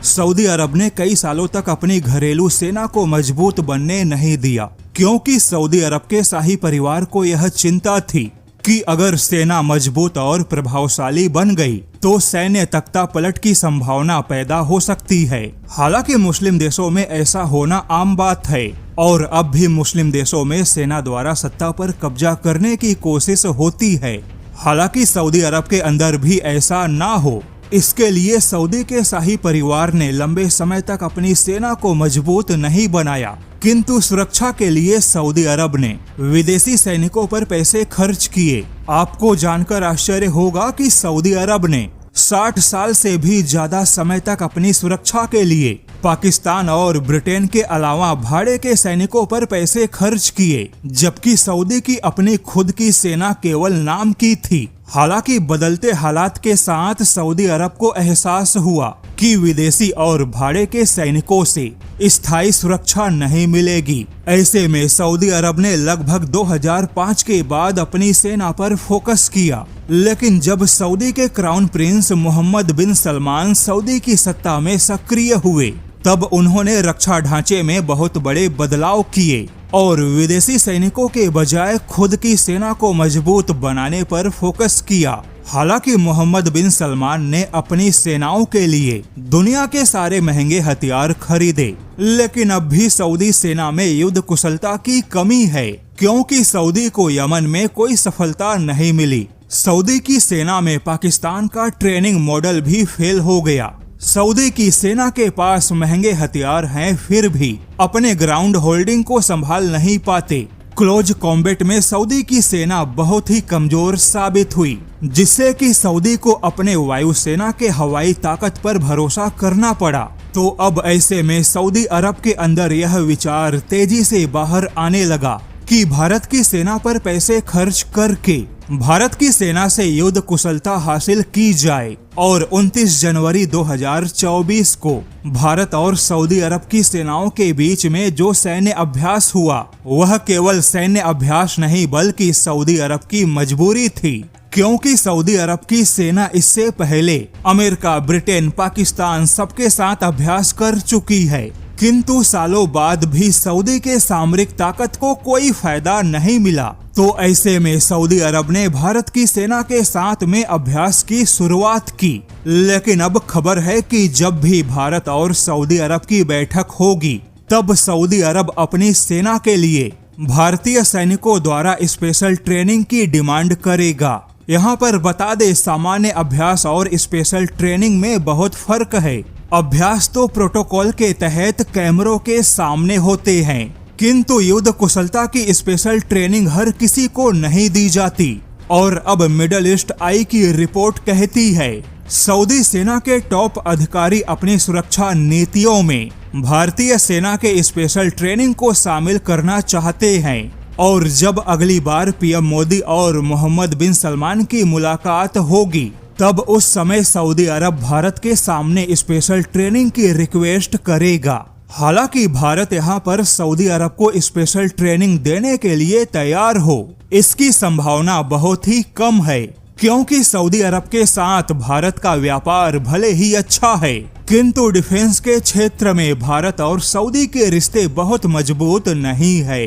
Saudi अरब ने कई सालों तक अपनी घरेलू सेना को मजबूत बनने नहीं दिया, क्योंकि सऊदी अरब के शाही परिवार को यह चिंता थी कि अगर सेना मजबूत और प्रभावशाली बन गई तो सैन्य तख्ता पलट की संभावना पैदा हो सकती है। हालांकि मुस्लिम देशों में ऐसा होना आम बात है और अब भी मुस्लिम देशों में सेना द्वारा सत्ता पर कब्जा करने की कोशिश होती है। हालांकि सऊदी अरब के अंदर भी ऐसा ना हो, इसके लिए सऊदी के शाही परिवार ने लंबे समय तक अपनी सेना को मजबूत नहीं बनाया, किंतु सुरक्षा के लिए सऊदी अरब ने विदेशी सैनिकों पर पैसे खर्च किए। आपको जानकर आश्चर्य होगा कि सऊदी अरब ने 60 साल से भी ज्यादा समय तक अपनी सुरक्षा के लिए पाकिस्तान और ब्रिटेन के अलावा भाड़े के सैनिकों पर पैसे खर्च किए, जबकि सऊदी की अपनी खुद की सेना केवल नाम की थी। हालांकि बदलते हालात के साथ सऊदी अरब को एहसास हुआ कि विदेशी और भाड़े के सैनिकों से स्थायी सुरक्षा नहीं मिलेगी। ऐसे में सऊदी अरब ने लगभग 2005 के बाद अपनी सेना पर फोकस किया, लेकिन जब सऊदी के क्राउन प्रिंस मोहम्मद बिन सलमान सऊदी की सत्ता में सक्रिय हुए, तब उन्होंने रक्षा ढांचे में बहुत बड़े बदलाव किए और विदेशी सैनिकों के बजाय खुद की सेना को मजबूत बनाने पर फोकस किया। हालांकि मोहम्मद बिन सलमान ने अपनी सेनाओं के लिए दुनिया के सारे महंगे हथियार खरीदे, लेकिन अब भी सऊदी सेना में युद्ध कुशलता की कमी है, क्योंकि सऊदी को यमन में कोई सफलता नहीं मिली। सऊदी की सेना में पाकिस्तान का ट्रेनिंग मॉडल भी फेल हो गया। सऊदी की सेना के पास महंगे हथियार हैं, फिर भी अपने ग्राउंड होल्डिंग को संभाल नहीं पाते। क्लोज कॉम्बैट में सऊदी की सेना बहुत ही कमजोर साबित हुई, जिससे कि सऊदी को अपने वायुसेना के हवाई ताकत पर भरोसा करना पड़ा। तो अब ऐसे में सऊदी अरब के अंदर यह विचार तेजी से बाहर आने लगा कि भारत की सेना पर पैसे खर्च करके भारत की सेना से युद्ध कुशलता हासिल की जाए और 29 जनवरी 2024 को भारत और सऊदी अरब की सेनाओं के बीच में जो सैन्य अभ्यास हुआ, वह केवल सैन्य अभ्यास नहीं बल्कि सऊदी अरब की मजबूरी थी, क्योंकि सऊदी अरब की सेना इससे पहले अमेरिका, ब्रिटेन, पाकिस्तान सबके साथ अभ्यास कर चुकी है, किंतु सालों बाद भी सऊदी के सामरिक ताकत को कोई फायदा नहीं मिला। तो ऐसे में सऊदी अरब ने भारत की सेना के साथ में अभ्यास की शुरुआत की, लेकिन अब खबर है कि जब भी भारत और सऊदी अरब की बैठक होगी, तब सऊदी अरब अपनी सेना के लिए भारतीय सैनिकों द्वारा स्पेशल ट्रेनिंग की डिमांड करेगा। यहाँ पर बता दे, सामान्य अभ्यास और स्पेशल ट्रेनिंग में बहुत फर्क है। अभ्यास तो प्रोटोकॉल के तहत कैमरों के सामने होते हैं, किंतु युद्ध कुशलता की स्पेशल ट्रेनिंग हर किसी को नहीं दी जाती। और अब मिडल ईस्ट आई की रिपोर्ट कहती है, सऊदी सेना के टॉप अधिकारी अपनी सुरक्षा नीतियों में भारतीय सेना के स्पेशल ट्रेनिंग को शामिल करना चाहते हैं। और जब अगली बार पीएम मोदी और मोहम्मद बिन सलमान की मुलाकात होगी, तब उस समय सऊदी अरब भारत के सामने स्पेशल ट्रेनिंग की रिक्वेस्ट करेगा। हालांकि भारत यहां पर सऊदी अरब को स्पेशल ट्रेनिंग देने के लिए तैयार हो, इसकी संभावना बहुत ही कम है, क्योंकि सऊदी अरब के साथ भारत का व्यापार भले ही अच्छा है, किंतु डिफेंस के क्षेत्र में भारत और सऊदी के रिश्ते बहुत मजबूत नहीं है।